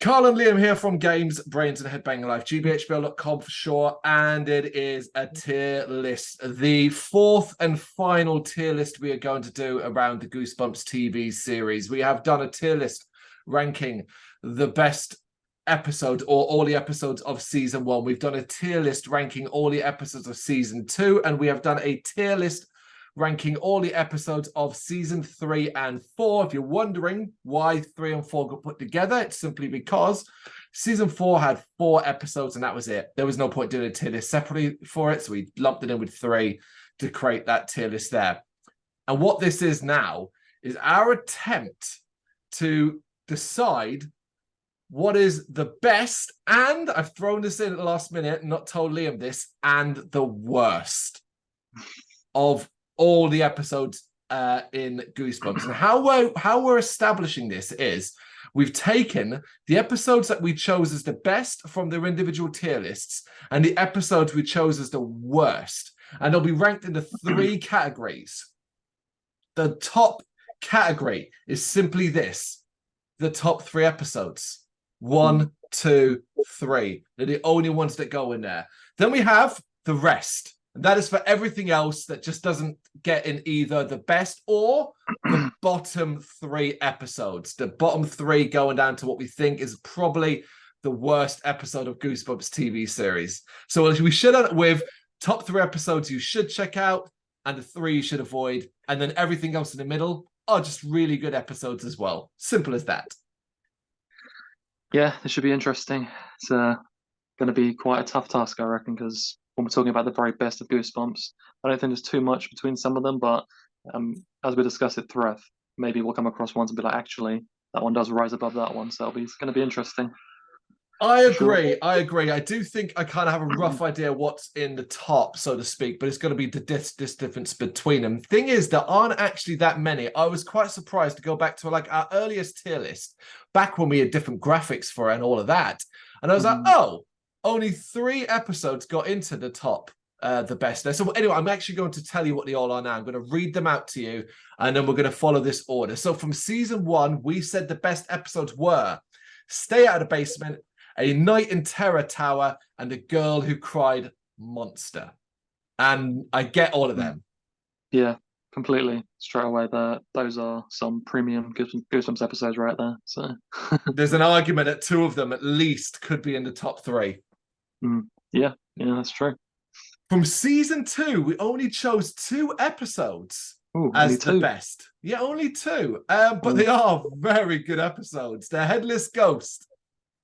Carl and Liam here from Brains, A Head-Banging Life, gbhblofficial for sure, and it is a tier list. The fourth and final tier list we are going to do around the Goosebumps TV series. We have done a tier list ranking the best episode or all the episodes of season 1. We've done a tier list ranking all the episodes of season 2, and we have done a tier list ranking all the episodes of season 3 and 4. If you're wondering why 3 and 4 got put together, it's simply because season 4 had 4 episodes and that was it. There was no point doing a tier list separately for it, so we lumped it in with 3 to create that tier list there. And what this is now is our attempt to decide what is the best, and I've thrown this in at the last minute, not told Liam this, and the worst of all the episodes in Goosebumps. And how we're establishing this is we've taken the episodes that we chose as the best from their individual tier lists and the episodes we chose as the worst. And they'll be ranked into 3 categories. The top category is simply this: the top 3 episodes. 1, 2, 3. They're the only ones that go in there. Then we have the rest. And that is for everything else that just doesn't get in either the best or the bottom 3 episodes. The bottom 3 going down to what we think is probably the worst episode of Goosebumps TV series. So we should end with top 3 episodes you should check out and the 3 you should avoid. And then everything else in the middle are just really good episodes as well. Simple as that. Yeah, this should be interesting. It's going to be quite a tough task, I reckon, because when we're talking about the very best of Goosebumps, I don't think there's too much between some of them, but as we discuss it through, maybe we'll come across ones and be like, actually, that one does rise above that one, so it's going to be interesting. I agree. I agree. I do think I kind of have a rough idea what's in the top, so to speak, but it's going to be this difference between them. Thing is, there aren't actually that many. I was quite surprised to go back to like our earliest tier list, back when we had different graphics for it and all of that. And I was like, oh, only 3 episodes got into the top, the best. So anyway, I'm actually going to tell you what they all are now. I'm going to read them out to you, and then we're going to follow this order. So from season 1, we said the best episodes were Stay Out of the Basement, A Night in Terror Tower, and The Girl Who Cried Monster. And I get all of them. Yeah, completely. Straight away, those are some premium Goosebumps episodes right there. So there's an argument that 2 of them at least could be in the top 3. Yeah, that's true. From season 2, we only chose 2 episodes as the best. Yeah, only 2. But they are very good episodes. The Headless Ghost,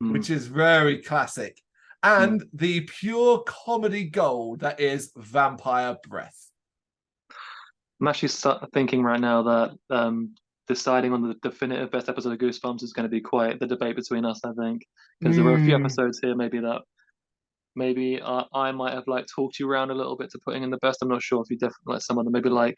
which is very classic, and the pure comedy gold that is Vampire Breath. I'm actually thinking right now that deciding on the definitive best episode of Goosebumps is going to be quite the debate between us, I think, because there were a few episodes here maybe I might have like talked you around a little bit to putting in the best. I'm not sure if you definitely like some of them, maybe like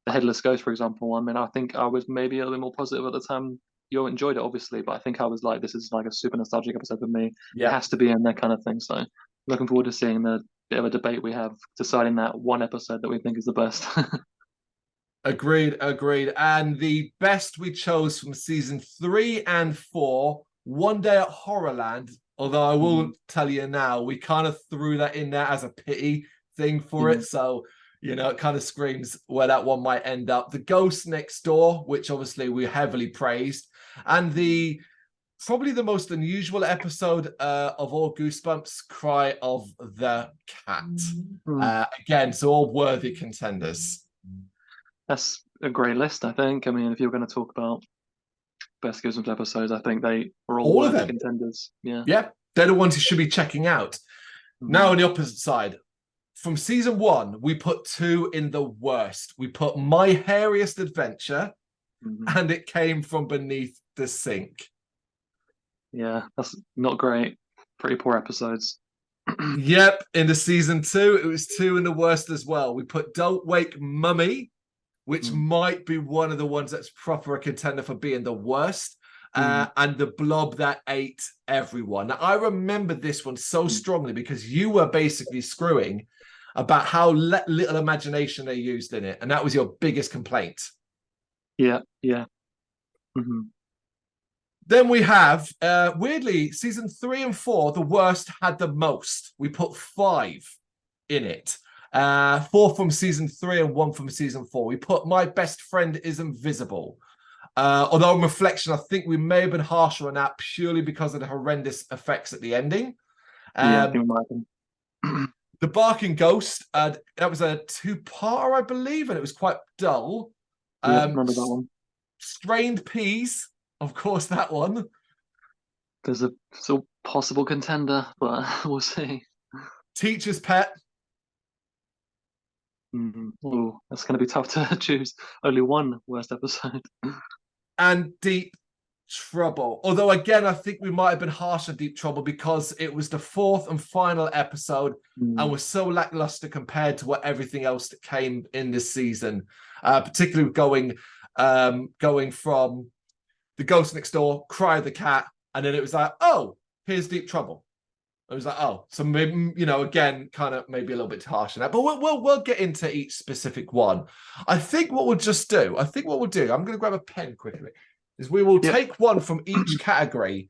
the Headless Ghost, for example. I mean, I think I was maybe a little bit more positive at the time. You enjoyed it, obviously, but I think I was like, this is like a super nostalgic episode for me. It has to be in that kind of thing. So looking forward to seeing the bit of a debate we have, deciding that one episode that we think is the best. Agreed. And the best we chose from season 3 and 4, One Day at Horrorland. Although I will tell you now, we kind of threw that in there as a pity thing for it. So, it kind of screams where that one might end up. The Ghost Next Door, which obviously we heavily praised. And probably the most unusual episode of all Goosebumps, Cry of the Cat. Again, so all worthy contenders. That's a great list, I think. I mean, if you're going to talk about best Goosebumps episodes, I think they are all worthy contenders. Yeah, they're the ones you should be checking out. Now on the opposite side, from season 1, we put 2 in the worst. We put My Hairiest Adventure, and It Came From Beneath the Sink. Yeah, that's not great. Pretty poor episodes. Yep, in the season 2, it was 2 in the worst as well. We put Don't Wake Mummy, which might be one of the ones that's proper a contender for being the worst. And The Blob That Ate Everyone. Now, I remember this one so strongly because you were basically screwing about how little imagination they used in it. And that was your biggest complaint. Yeah. Then we have, weirdly, season 3 and 4, the worst had the most. We put 5 in it. 4 from season 3 and 1 from season 4. We put My Best Friend is Invisible. Although on reflection, I think we may have been harsher on that purely because of the horrendous effects at the ending. Yeah, I think we might have been. The Barking Ghost, that was a 2-parter, I believe, and it was quite dull. Yeah, remember that one. Strained Peas, of course, that one. There's a still possible contender, but we'll see. Teacher's Pet. Oh, that's going to be tough to choose. Only one worst episode. And Deep Trouble. Although, again, I think we might have been harsh on Deep Trouble because it was the 4th and final episode and was so lackluster compared to what everything else that came in this season, particularly going from The Ghost Next Door, Cry the Cat, and then it was like, oh, here's Deep Trouble. I was like, oh, so maybe, again, kind of maybe a little bit harsh on that, but we'll get into each specific one. I think what we'll do, I'm going to grab a pen quickly, is we will take one from each category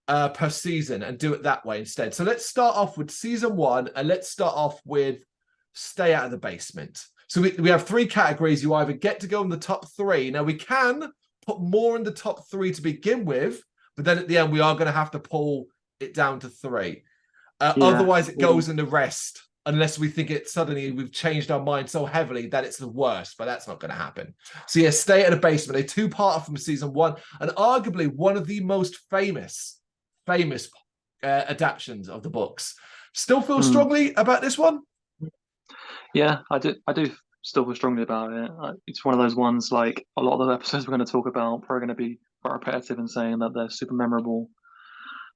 per season and do it that way instead. So let's start off with season 1, and let's start off with Stay Out of the Basement. So we have 3 categories. You either get to go in the top 3. Now, we can put more in the top 3 to begin with, but then at the end, we are going to have to pull it down to 3. Otherwise, it goes in the rest, unless we think it suddenly we've changed our mind so heavily that it's the worst, but that's not going to happen. So yeah, Stay At the Basement, a 2-parter from season 1, and arguably one of the most famous adaptations of the books. Still feel strongly about this one? Yeah, I do still feel strongly about it. It's one of those ones, like a lot of the episodes we're going to talk about, probably going to be quite repetitive in saying that they're super memorable.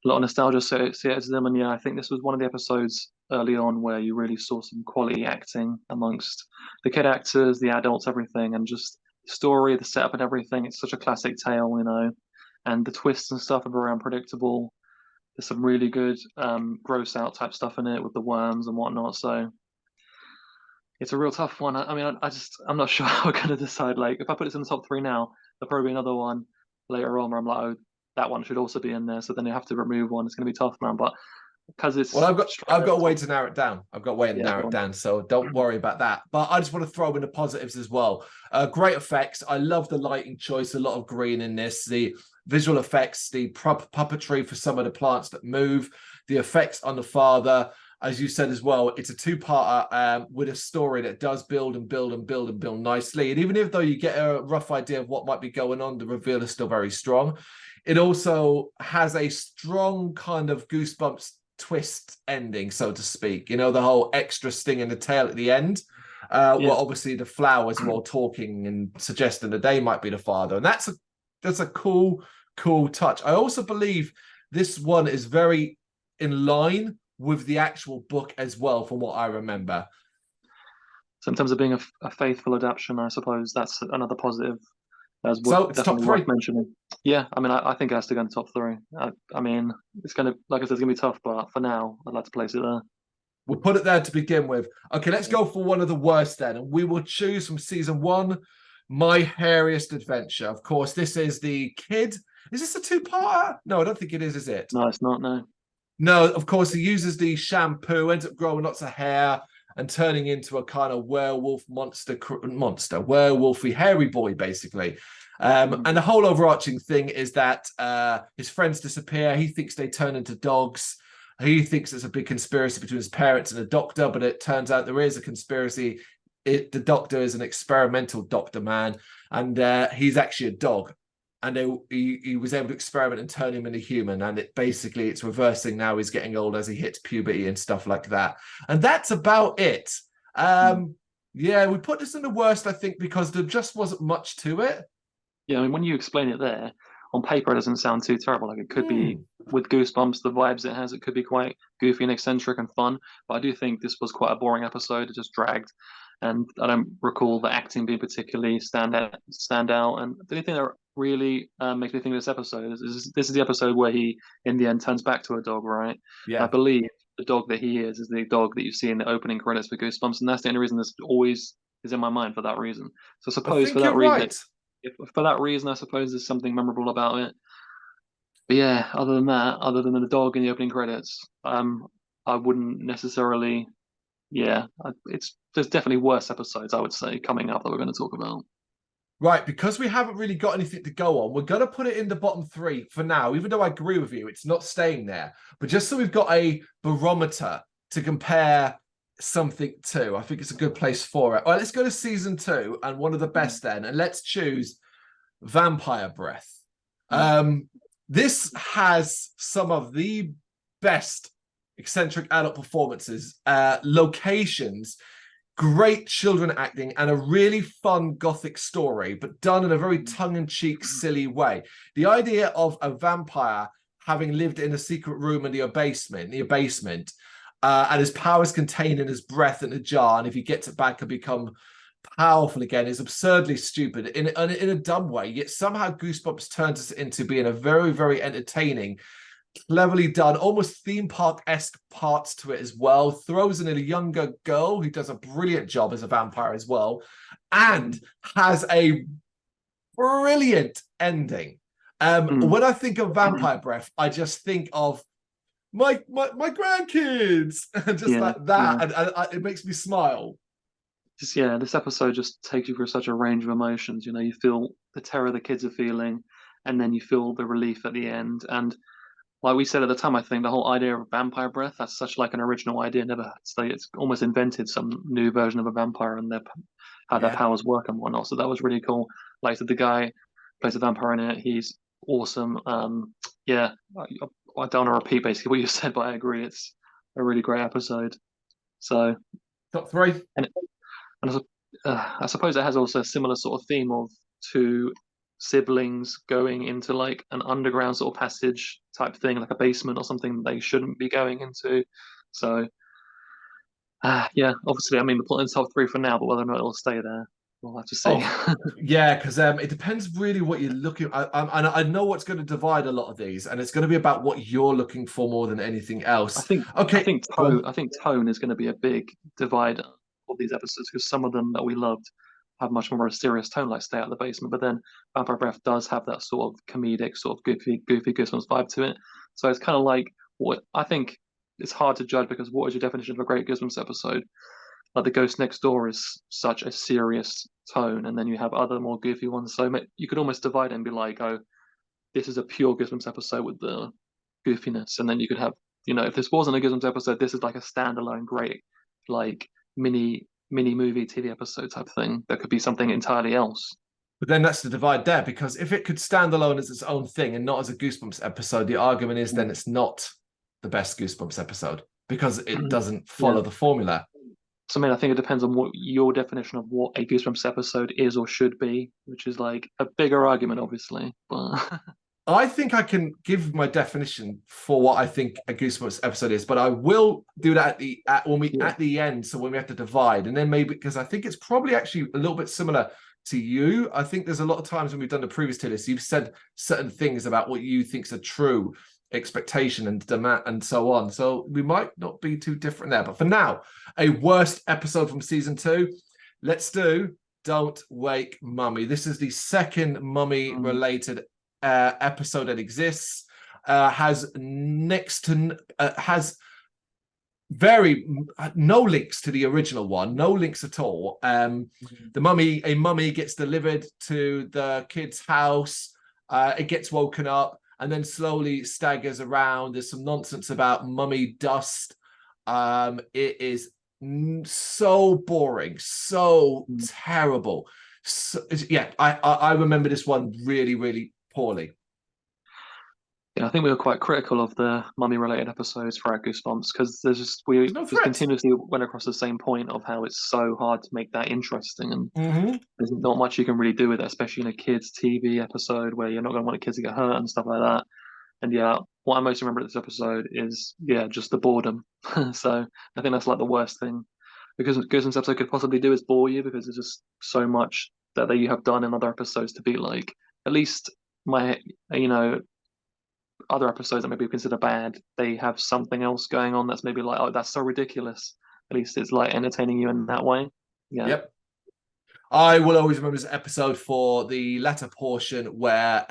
A lot of nostalgia associated to them, and yeah, I think this was one of the episodes early on where you really saw some quality acting amongst the kid actors, the adults, everything, and just the story, the setup, and everything. It's such a classic tale, and the twists and stuff are very unpredictable. There's some really good gross out type stuff in it with the worms and whatnot. So it's a real tough one. I'm not sure how we're going to decide. Like, if I put this in the top 3 now, there'll probably be another one later on where I'm like, oh, that one should also be in there. So then you have to remove one. It's going to be tough, man. But because it's I've got a way to narrow it down. Narrow it down. So don't worry about that. But I just want to throw in the positives as well. Great effects. I love the lighting choice. A lot of green in this. The visual effects, the puppetry for some of the plants that move, the effects on the father. As you said as well, it's a 2-parter with a story that does build and build and build and build nicely. And even if though you get a rough idea of what might be going on, the reveal is still very strong. It also has a strong kind of Goosebumps twist ending, so to speak. The whole extra sting in the tail at the end. Well, obviously the flowers are all talking and suggesting that they might be the father. And that's a cool touch. I also believe this one is very in line with the actual book as well, from what I remember. So in terms of being a faithful adaptation, I suppose that's another positive. So it's top 3. Worth mentioning. Yeah, I think it has to go in the top 3. It's going to, like I said, it's going to be tough, but for now, I'd like to place it there. We'll put it there to begin with. Okay, let's go for one of the worst then, and we will choose from season 1, My Hairiest Adventure. Of course, this is the kid. Is this a 2-parter? No, I don't think it is it? No, it's not, no. No, of course, he uses the shampoo, ends up growing lots of hair and turning into a kind of werewolf werewolfy hairy boy, basically. And the whole overarching thing is that his friends disappear. He thinks they turn into dogs. He thinks it's a big conspiracy between his parents and a doctor, but it turns out there is a conspiracy. The doctor is an experimental doctor, man, and he's actually a dog. And he was able to experiment and turn him into human. And it's reversing now. He's getting old as he hits puberty and stuff like that. And that's about it. Yeah, we put this in the worst, I think, because there just wasn't much to it. Yeah, when you explain it there, on paper, it doesn't sound too terrible. Like, it could be, with Goosebumps, the vibes it has, it could be quite goofy and eccentric and fun. But I do think this was quite a boring episode. It just dragged. And I don't recall the acting being particularly stand out. And the only thing that really makes me think of this episode is this is the episode where he, in the end, turns back to a dog, right? Yeah. I believe the dog that he is the dog that you see in the opening credits for Goosebumps. And that's the only reason this always is in my mind for that reason. So I suppose for that reason, I suppose there's something memorable about it. But yeah, other than that, other than the dog in the opening credits, I wouldn't necessarily. Yeah, there's definitely worse episodes I would say coming up that we're going to talk about. Right, because we haven't really got anything to go on, we're going to put it in the bottom three for now, even though I agree with you, it's not staying there. But just so we've got a barometer to compare something to, I think it's a good place for it. All right, let's go to season 2 and one of the best then, and let's choose Vampire Breath. This has some of the best eccentric adult performances, locations, great children acting, and a really fun gothic story, but done in a very tongue-in-cheek, silly way. The idea of a vampire having lived in a secret room in the basement, and his powers contained in his breath in a jar, and if he gets it back, can become powerful again, is absurdly stupid in a dumb way. Yet somehow Goosebumps turns it into being a very, very entertaining, cleverly done, almost theme park-esque parts to it as well. Throws in a younger girl who does a brilliant job as a vampire as well, and has a brilliant ending. When I think of Vampire Breath, I just think of my grandkids, and just Yeah, like that, yeah. and it makes me smile. Yeah, this episode just takes you through such a range of emotions. You know, you feel the terror the kids are feeling, and then you feel the relief at the end. And like we said at the time, I think the whole idea of vampire breath, that's such like an original idea. Never, it's almost invented some new version of a vampire and how their Yeah. powers work and whatnot. So that was really cool. Like I said, the guy who plays a vampire in it, he's awesome. Yeah, I don't want to repeat basically what you said, but I agree. It's a really great episode. So, Top three. and and I suppose it has also a similar sort of theme of two siblings going into like an underground sort of passage type thing, like a basement or something they shouldn't be going into. So, yeah, obviously, I mean, we're putting top three for now, but whether or not it'll stay there, we'll have to see. Oh, yeah, because it depends really what you're looking at. I know what's going to divide a lot of these, and it's going to be about what you're looking for more than anything I else. think I Okay, think go tone on. I think tone is going to be a big divider of these episodes because some of them that we loved have much more of a serious tone, like Stay Out of the Basement. But then Vampire Breath does have that sort of comedic, sort of goofy Goosebumps vibe to it. So it's kind of like what I think it's hard to judge because what is your definition of a great Goosebumps episode? Like The Ghost Next Door is such a serious tone, and then you have other more goofy ones. So you could almost divide it and be like, oh, this is a pure Goosebumps episode with the goofiness, and then you could have, you know, if this wasn't a Goosebumps episode, this is like a standalone great, like mini movie TV episode type thing that could be something entirely else. But then that's the divide there, because if it could stand alone as its own thing and not as a Goosebumps episode, the argument is then it's not the best Goosebumps episode because it doesn't Yeah. follow the formula. So I mean, I think it depends on what your definition of what a Goosebumps episode is or should be, which is like a bigger argument, obviously. But I think I can give my definition for what I think a Goosebumps episode is, but I will do that yeah, at the end. So when we have to divide, and then maybe because I think it's probably actually a little bit similar to you. I think there's a lot of times when we've done the previous tier list, you've said certain things about what you think's a true expectation and demand and so on. So we might not be too different there. But for now, a worst episode from season 2. Let's do Don't Wake Mummy. This is the second mummy related episode that exists, has very no links to the original one, no links at all. A mummy gets delivered to the kid's house. It gets woken up and then slowly staggers around. There's some nonsense about mummy dust. It is so boring, so terrible. So, yeah, I remember this one really, really poorly. Yeah, I think we were quite critical of the mummy-related episodes for our Goosebumps because we There's no just threat. continuously went across the same point of how it's so hard to make that interesting, and Mm-hmm. there's not much you can really do with it, especially in a kids' TV episode where you're not going to want the kids to get hurt and stuff like that. And yeah, what I most remember of this episode is just the boredom. So I think that's like the worst thing because Goosebumps episode could possibly do is bore you because there's just so much that you have done in other episodes to be like at least my other episodes that maybe we consider bad, they have something else going on that's maybe like, oh, that's so ridiculous. At least it's like entertaining you in that way. Yeah. Yep. I will always remember this episode for the latter portion where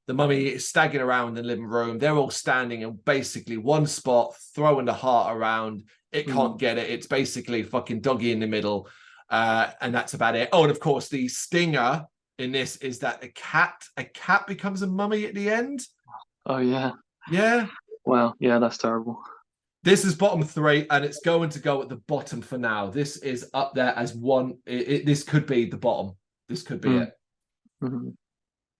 The mummy is staggering around the living room. They're all standing in basically one spot, throwing the heart around. It can't get it. It's basically fucking doggy in the middle. And that's about it. Oh, and of course, the stinger in this is that a cat becomes a mummy at the end. Oh, yeah. Yeah. Well, yeah, that's terrible. This is bottom 3, and it's going to go at the bottom for now. This is up there as one. This could be the bottom. This could be it.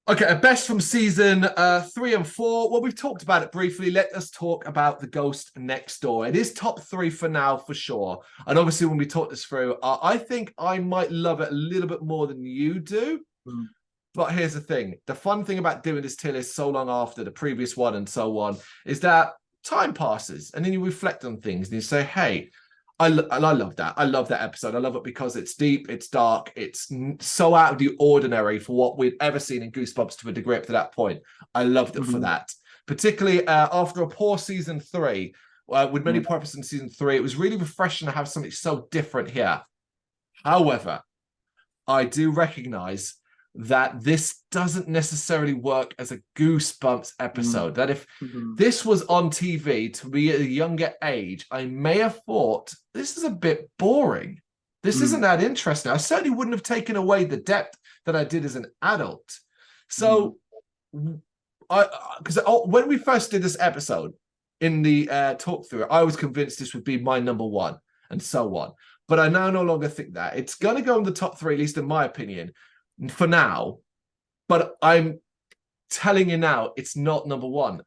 Okay, a best from season 3 and 4. Well, we've talked about it briefly. Let us talk about The Ghost Next Door. It is top 3 for now, for sure. And obviously, when we talk this through, I think I might love it a little bit more than you do. But here's the thing. The fun thing about doing this tier list so long after the previous one and so on is that time passes and then you reflect on things and you say, hey, I love that. I love that episode. I love it because it's deep, it's dark, it's so out of the ordinary for what we'd ever seen in Goosebumps to a degree up to that point. I loved it for that. Particularly after a poor season 3, with many purposes in season 3, it was really refreshing to have something so different here. However, I do recognize that this doesn't necessarily work as a Goosebumps episode. That if this was on TV to be at a younger age, I may have thought, this is a bit boring. This isn't that interesting. I certainly wouldn't have taken away the depth that I did as an adult. So, because when we first did this episode, in the talk through, I was convinced this would be my number 1 and so on. But I now no longer think that. It's going to go in the top 3, at least in my opinion, for now, but I'm telling you now, it's not number 1.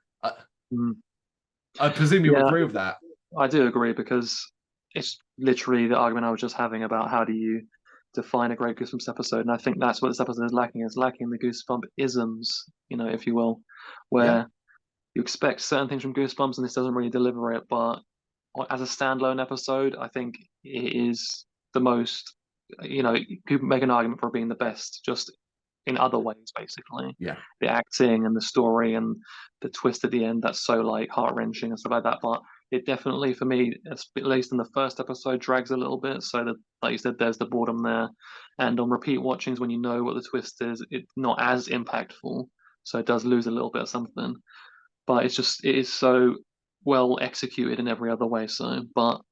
I presume you agree with that. I do agree, because it's literally the argument I was just having about how do you define a great Goosebumps episode, and I think that's what this episode is lacking. It's lacking the Goosebump isms, if you will, where you expect certain things from Goosebumps, and this doesn't really deliver it. But as a standalone episode, I think it is the most. You could make an argument for being the best just in other ways, basically. Yeah. The acting and the story and the twist at the end, that's so like heart-wrenching and stuff like that. But it definitely, for me, at least in the first episode, drags a little bit. So that, like you said, there's the boredom there. And on repeat watchings, when you know what the twist is, it's not as impactful. So it does lose a little bit of something. But it is so well executed in every other way. So, but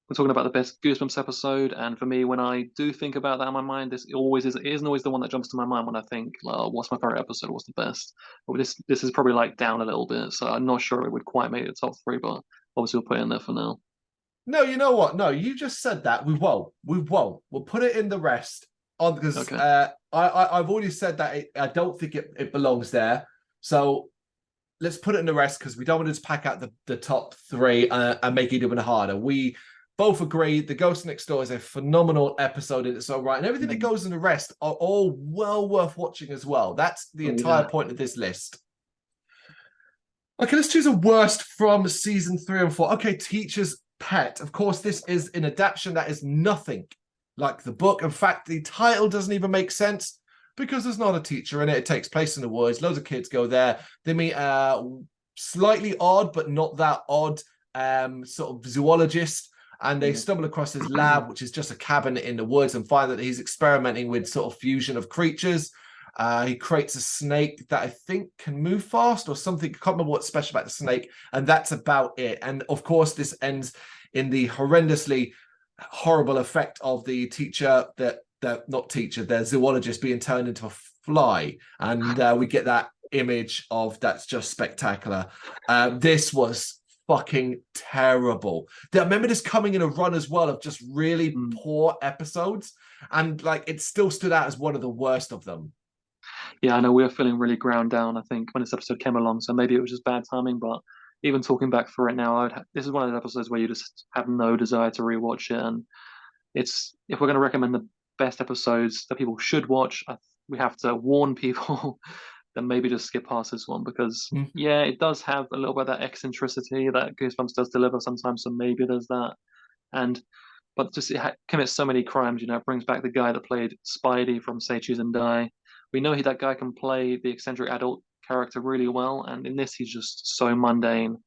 we're talking about the best Goosebumps episode, and for me, when I do think about that in my mind, it isn't always the one that jumps to my mind when I think, what's my favorite episode, what's the best? But this is probably like down a little bit, so I'm not sure it would quite make the top 3, but obviously we'll put it in there for now. No, you know what? No, you just said that. We won't. We'll put it in the rest on because I've already said that I don't think it belongs there. So let's put it in the rest because we don't want to just pack out the top 3 and make it even harder. We both agree The Ghost Next Door is a phenomenal episode in its own right, and everything that goes in the rest are all well worth watching as well. That's the entire point of this list. Okay, let's choose a worst from season 3 and 4. Okay, Teacher's Pet. Of course, this is an adaptation that is nothing like the book. In fact, the title doesn't even make sense because there's not a teacher in it. It takes place in the woods. Loads of kids go there. They meet slightly odd, but not that odd, sort of zoologist. And they stumble across his lab, which is just a cabin in the woods, and find that he's experimenting with sort of fusion of creatures. He creates a snake that I think can move fast or something. I can't remember what's special about the snake. And that's about it. And of course, this ends in the horrendously horrible effect of the teacher, the zoologist being turned into a fly. And we get that image of that's just spectacular. This was fucking terrible. I remember this coming in a run as well of just really poor episodes, and like it still stood out as one of the worst of them. Yeah, I know we were feeling really ground down, I think, when this episode came along, so maybe it was just bad timing, but even talking back for it now, this is one of those episodes where you just have no desire to rewatch it, and if we're going to recommend the best episodes that people should watch, we have to warn people then maybe just skip past this one, because it does have a little bit of that eccentricity that Goosebumps does deliver sometimes, so maybe there's that. But just it commits so many crimes, it brings back the guy that played Spidey from Say Choose and Die. We know that guy can play the eccentric adult character really well, and in this he's just so mundane.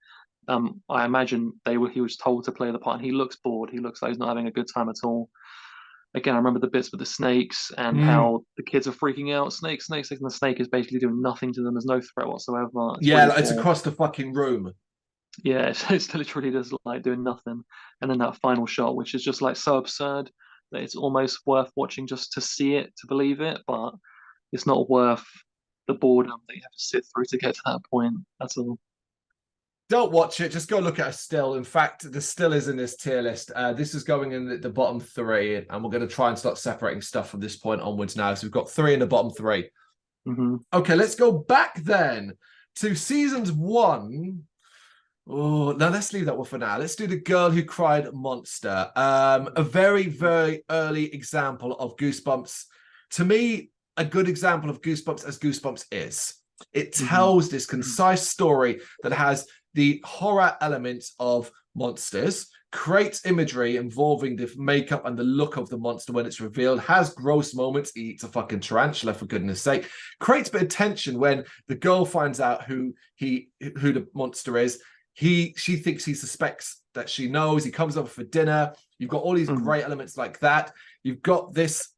I imagine he was told to play the part, and he looks bored. He looks like he's not having a good time at all. again, I remember the bits with the snakes and Mm. how the kids are freaking out. Snakes, snakes, snakes, and the snake is basically doing nothing to them. There's no threat whatsoever. It's Yeah, really like, it's cool. across the fucking room. Yeah, it's literally just like doing nothing. And then that final shot, which is just like so absurd that it's almost worth watching just to see it, to believe it, but it's not worth the boredom that you have to sit through to get to that point. That's all. Don't watch it. Just go look at a still. In fact, the still is in this tier list. This is going in the bottom three, and we're going to try and start separating stuff from this point onwards now. So we've got three in the bottom three. Hmm. Okay, let's go back then to seasons one. Oh, now let's leave that one for now. Let's do The Girl Who Cried Monster. A very, very early example of Goosebumps. To me, a good example of Goosebumps as Goosebumps is. It Hmm. tells this concise story that has the horror elements of monsters, creates imagery involving the makeup and the look of the monster when it's revealed, has gross moments, he eats a fucking tarantula for goodness sake, creates a bit of tension when the girl finds out who the monster is. She thinks he suspects that she knows. He comes over for dinner. You've got all these Hmm. great elements like that. You've got this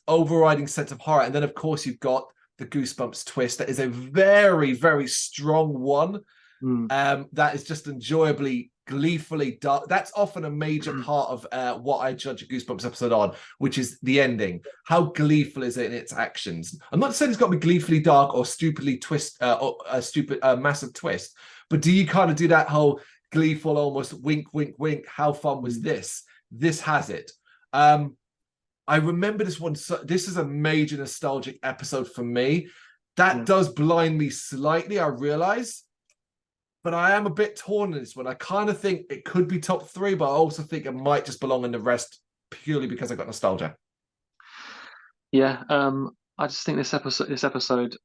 overriding sense of horror, and then of course you've got the Goosebumps twist that is a very, very strong one. Hmm. That is just enjoyably, gleefully dark. That's often a major part of what I judge a Goosebumps episode on, which is the ending. How gleeful is it in its actions? I'm not saying it's got to be gleefully dark or stupidly twist, or a stupid, massive twist, but do you kind of do that whole gleeful, almost wink, wink, wink? How fun was this? This has it. I remember this one. So, this is a major nostalgic episode for me. That Yeah. does blind me slightly, I realize, but I am a bit torn in this one. I kind of think it could be top three, but I also think it might just belong in the rest purely because I got nostalgia. Yeah, I just think this episode,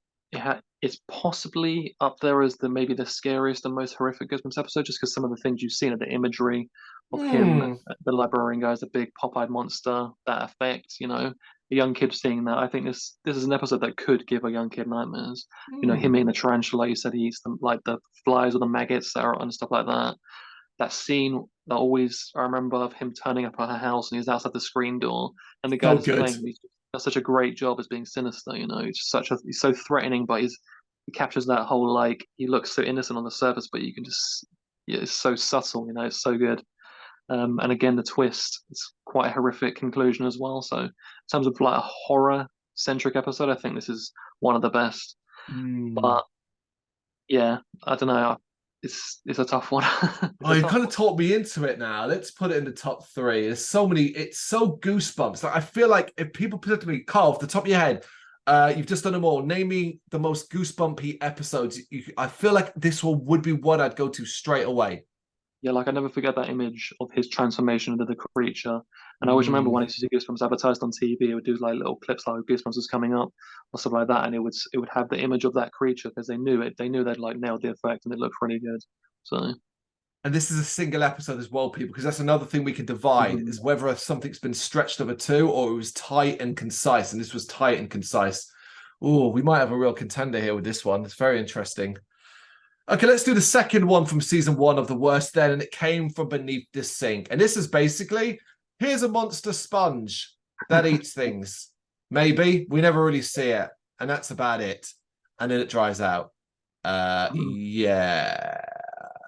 it's possibly up there as the maybe the scariest and most horrific Goosebumps episode, just because some of the things you've seen, the imagery of him, Hmm. the librarian guy as a big pop-eyed monster, that effect, a young kid seeing that. I think this is an episode that could give a young kid nightmares. Him Hmm. eating the tarantula, like you said, he eats them like the flies or the maggots that are and stuff like that. That scene that always I remember of him turning up at her house and he's outside the screen door and the guy So that's good. playing him, he does such a great job as being sinister. He's so threatening, but he captures that whole like he looks so innocent on the surface, but you can just yeah, it's so subtle. It's so good. And again, the twist, it's quite a horrific conclusion as well. So in terms of like a horror centric episode, I think this is one of the best. Hmm. But yeah, I don't know. It's a tough one. It's Oh, a you tough kind of one. taught me into it now. Let's put it in the top three. There's so many, it's so goosebumps. Like, I feel like if people put it to me, Carl, off the top of your head, you've just done them all. Name me the most goosebumpy episodes. I feel like this one would be one I'd go to straight away. Yeah, like I never forget that image of his transformation into the creature. And I always remember Mm. when I used to see Goosebumps advertised on TV, it would do like little clips like Goosebumps was coming up or stuff like that, and it would have the image of that creature because they knew it. They knew they'd like nailed the effect and it looked really good. So And this is a single episode as well, people, because that's another thing we can divide mhm. is whether something's been stretched over two or it was tight and concise. And this was tight and concise. Oh, we might have a real contender here with this one. It's very interesting. Okay, let's do the second one from season one of The Worst Then, and it came from beneath the sink. And this is basically, here's a monster sponge that eats things. Maybe. We never really see it. And that's about it. And then it dries out. Yeah.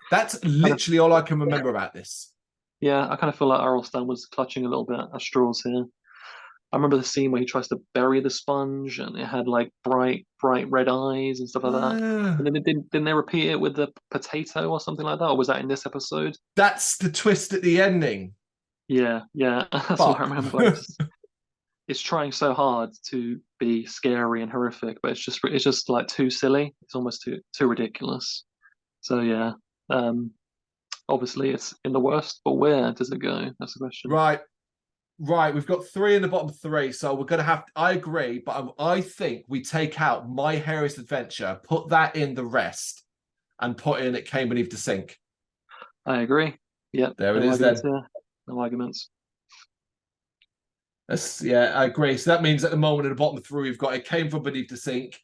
That's kind of literally all I can remember about this. yeah, I kind of feel like Errol Stan was clutching a little bit at straws here. I remember the scene where he tries to bury the sponge and it had like bright red eyes and stuff like that. Uh, And then didn't they repeat it with the potato or something like that? Or was that in this episode? that's the twist at the ending. Yeah, yeah, that's what I Fuck. remember. It's trying so hard to be scary and horrific, but it's just like too silly. It's almost too ridiculous. So yeah, um, obviously it's in the worst, but where does it go? That's the question. Right. Right, we've got three in the bottom three, so we're gonna have. I agree, but I think we take out My Hairiest Adventure, put that in the rest, and put in It Came Beneath the Sink. I agree. Yep, There it no is. arguments Then here. No arguments. yeah, I agree. So that means at the moment at the bottom three, we've got It Came from Beneath the Sink.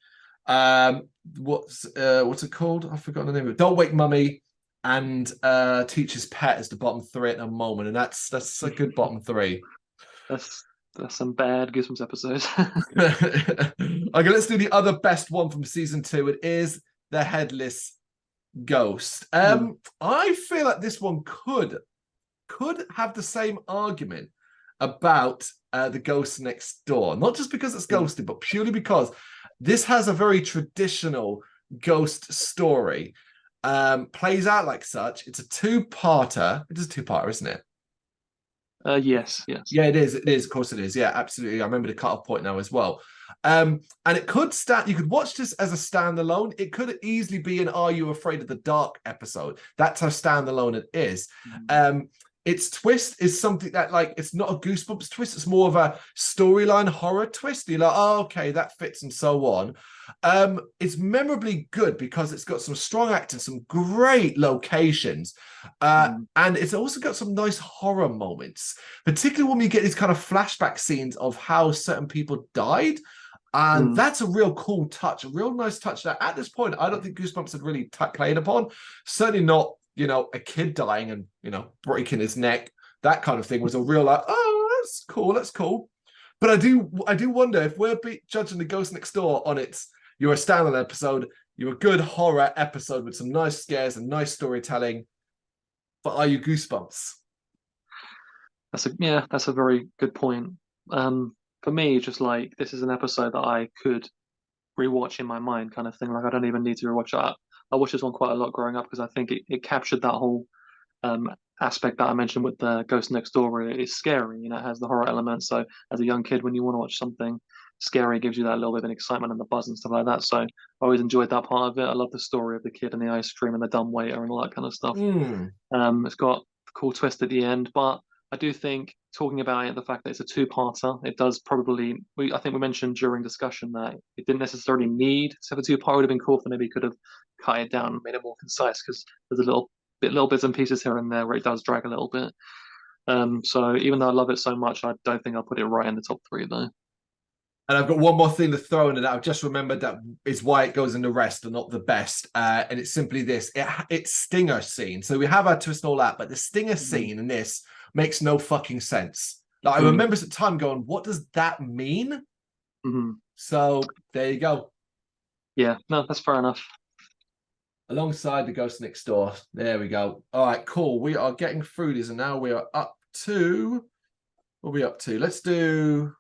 What's it called? I've forgotten the name of it. Don't Wake Mummy and Teacher's Pet is the bottom three at the moment, and that's a good bottom three. That's There's some bad Goosebumps episodes. Okay, let's do the other best one from season 2. It is the Headless Ghost. I feel like this one could have the same argument about the Ghost Next Door. Not just because it's ghosted, but purely because this has a very traditional ghost story. Plays out like such. It's a two-parter. It is a two-parter, isn't it? Yes. Yeah, it is. It is. Of course it is. Yeah, absolutely. I remember the cut-off point now as well. And it could you could watch this as a standalone. It could easily be an Are You Afraid of the Dark episode. That's how standalone it is. Its twist is something that, like, it's not a Goosebumps twist. It's more of a storyline horror twist. You're like, oh, okay, that fits, and so on. It's memorably good because it's got some strong acting, some great locations, and it's also got some nice horror moments, particularly when we get these kind of flashback scenes of how certain people died. And that's a real cool touch, a real nice touch that at this point, I don't think Goosebumps had really played upon. Certainly not, a kid dying and, breaking his neck. That kind of thing was a real, like, oh, that's cool, that's cool. But I do wonder if we're judging the Ghost Next Door on you're a standalone episode, you're a good horror episode with some nice scares and nice storytelling, but are you Goosebumps? That's a very good point. For me, just like, this is an episode that I could rewatch in my mind, kind of thing. Like, I don't even need to rewatch it. I watched this one quite a lot growing up because I think it captured that whole aspect that I mentioned with the Ghost Next Door, where it is scary, it has the horror element. So as a young kid, when you want to watch something scary, it gives you that little bit of an excitement and the buzz and stuff like that. So I always enjoyed that part of it. I love the story of the kid and the ice cream and the dumb waiter and all that kind of stuff. It's got a cool twist at the end, but I do think, talking about it, the fact that it's a two-parter, it does probably. I think we mentioned during discussion that it didn't necessarily need to have a two-part. It would have been cool if they maybe could have cut it down, made it more concise, because there's little bits and pieces here and there where it does drag a little bit. So even though I love it so much, I don't think I'll put it right in the top 3 though. And I've got one more thing to throw in that I've just remembered that is why it goes in the rest and not the best. And it's simply this. It's Stinger scene. So we have our twist and all that, but the Stinger scene in this makes no fucking sense. Like, I remember at the time going, what does that mean? So there you go. Yeah, no, that's fair enough. Alongside the Ghost Next Door. There we go. All right, cool. We are getting through these, and now we are up to... What are we up to? Let's do...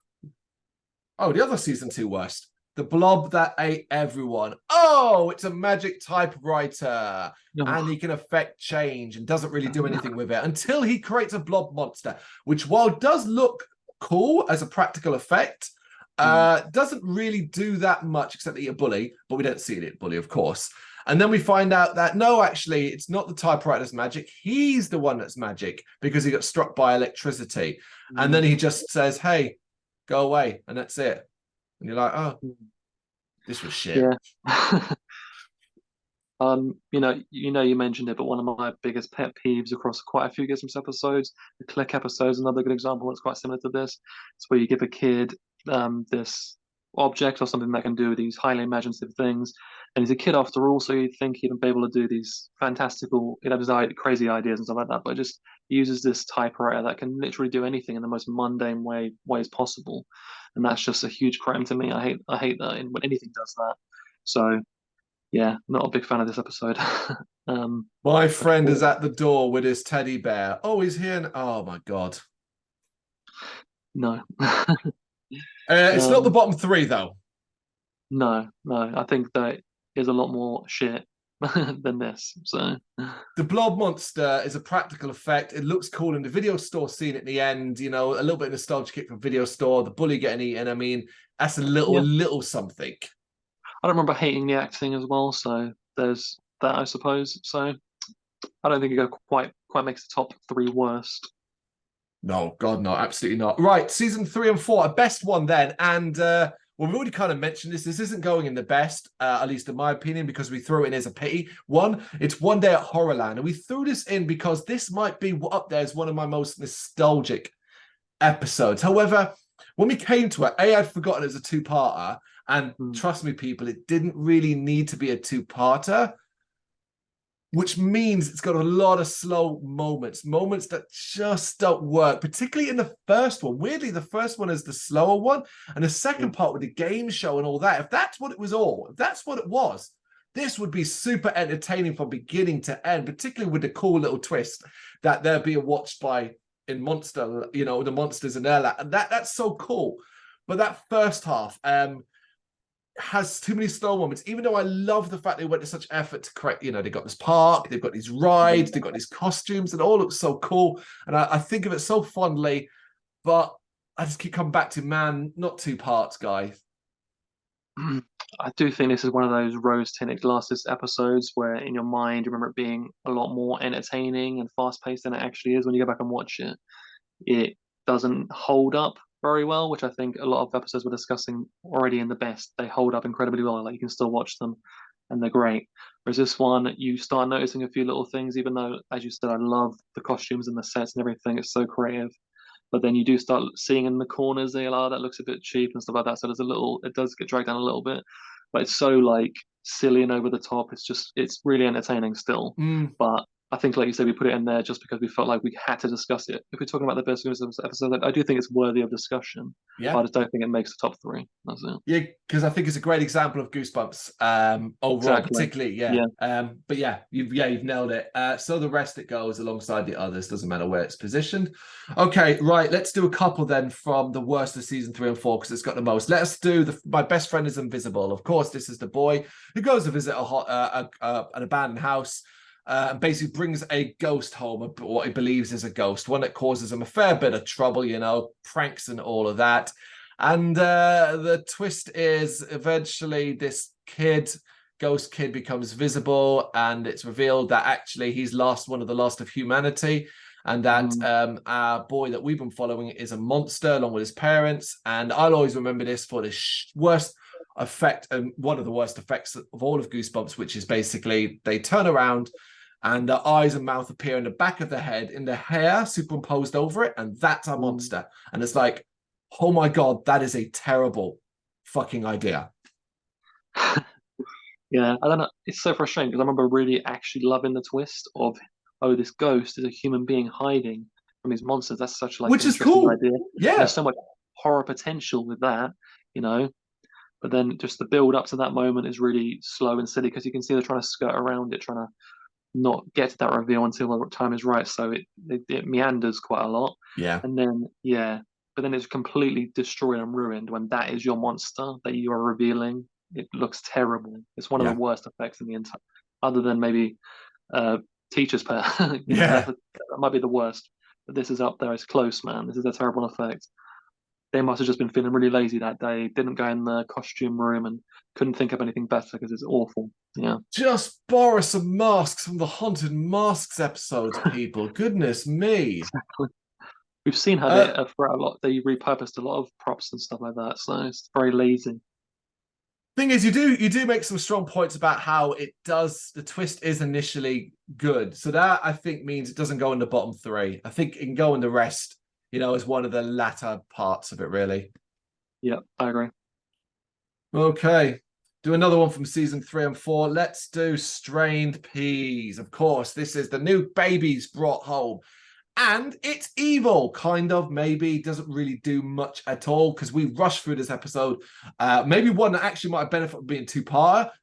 Oh, the other season 2 worst. The Blob That Ate Everyone. Oh, it's a magic typewriter. And he can affect change and doesn't really do anything with it until he creates a blob monster, which, while does look cool as a practical effect, doesn't really do that much except eat a bully, but we don't see it eat a bully, of course. And then we find out that, no, actually, it's not the typewriter's magic. He's the one that's magic because he got struck by electricity. And then he just says, hey, go away. And that's it. And you're like, oh, this was shit. Yeah. You mentioned it, but one of my biggest pet peeves across quite a few Gizmos episodes, the Click episode is another good example that's quite similar to this. It's where you give a kid this object or something that can do these highly imaginative things, and he's a kid after all, so you'd think he'd be able to do these fantastical, he'd have his crazy ideas and stuff like that, but just uses this typewriter that can literally do anything in the most mundane ways possible, and that's just a huge crime to me. I hate that when anything does that. So yeah, not a big fan of this episode. My friend is at the door with his teddy bear. Oh, he's here. Oh my God. No. It's not the bottom 3 though. No. I think that is a lot more shit than this. So the blob monster is a practical effect. It looks cool in the video store scene at the end, a little bit of nostalgia kick from video store, the bully getting eaten. I mean, that's a little something. I don't remember hating the acting as well, so there's that, I suppose. So I don't think it quite makes the top 3 worst. No, God, no, absolutely not. Right, season 3 and 4, a best one then. And we've already kind of mentioned this. This isn't going in the best, at least in my opinion, because we threw it in as a pity. It's One Day at Horrorland. And we threw this in because this might be up there as one of my most nostalgic episodes. However, when we came to it, I'd forgotten it was a 2-parter. And trust me, people, it didn't really need to be a 2-parter. which means it's got a lot of slow moments, moments that just don't work, particularly in the first one. Weirdly, the first one is the slower one, and the second part with the game show and all that, if that's what it was all, if that's what it was, this would be super entertaining from beginning to end, particularly with the cool little twist that they're being watched by in Monster, you know, the monsters in their lap. And that's so cool. But that first half, has too many slow moments, even though I love the fact they went to such effort to create, you know, they've got this park, they've got these rides, they've got these costumes, and it all looks so cool. And I think of it so fondly, but I just keep coming back to, man, not 2 parts, guys. I do think this is one of those rose-tinted glasses episodes where in your mind you remember it being a lot more entertaining and fast-paced than it actually is when you go back and watch it. It doesn't hold up very well, which I think a lot of episodes we're discussing already in the best, they hold up incredibly well. Like you can still watch them and they're great. Whereas this one, you start noticing a few little things, even though, as you said, I love the costumes and the sets and everything. It's so creative. But then you do start seeing in the corners, they allow that looks a bit cheap and stuff like that. So there's a little, it does get dragged down a little bit, but it's so like silly and over the top. It's really entertaining still. But I think, like you said, we put it in there just because we felt like we had to discuss it. If we're talking about the best episode, I do think it's worthy of discussion. Yeah. I just don't think it makes the top 3. That's it. Yeah, because I think it's a great example of Goosebumps overall, Exactly. particularly. Yeah. But yeah, you've nailed it. So the rest it goes alongside the others, doesn't matter where it's positioned. Okay, right. Let's do a couple then from the worst of season 3 and 4 because it's got the most. Let's do My Best Friend is Invisible. Of course, this is the boy who goes to visit an abandoned house. And basically brings a ghost home, what he believes is a ghost, one that causes him a fair bit of trouble, you know, pranks and all of that. And the twist is eventually this ghost kid becomes visible, and it's revealed that actually he's one of the last of humanity, and that our boy that we've been following is a monster along with his parents. And I'll always remember this for the worst effect, and one of the worst effects of all of Goosebumps, which is basically they turn around and the eyes and mouth appear in the back of the head, in the hair superimposed over it, and that's a monster. And it's like, oh my God, that is a terrible fucking idea. Yeah, I don't know. It's so frustrating because I remember really actually loving the twist of, oh, this ghost is a human being hiding from these monsters. That's such like Which an is interesting cool. idea. Yeah. There's so much horror potential with that, you know. But then just the build up to that moment is really slow and silly because you can see they're trying to skirt around it, trying to not get to that reveal until the time is right. So it meanders quite a lot. Yeah. And then, yeah, but then it's completely destroyed and ruined when that is your monster that you are revealing. It looks terrible. It's one of the worst effects in the entire, other than maybe Teacher's Pet. That might be the worst. But this is up there. It's close, man. This is a terrible effect. They must have just been feeling really lazy that day. Didn't go in the costume room and couldn't think of anything better because it's awful. Yeah. Just borrow some masks from the Haunted Masks episodes, people. Goodness me. Exactly. We've seen how they throughout a lot. They repurposed a lot of props and stuff like that. So it's very lazy. Thing is, you do make some strong points about how the twist is initially good. So that I think means it doesn't go in the bottom 3. I think it can go in the rest, you know, as one of the latter parts of it, really. Yeah, I agree. Okay. Do another one from season 3 and 4. Let's do Strained Peas. Of course, this is the new babies brought home. And it's evil, kind of, maybe. Doesn't really do much at all because we rushed through this episode. Maybe one that actually might have benefited from being two parts,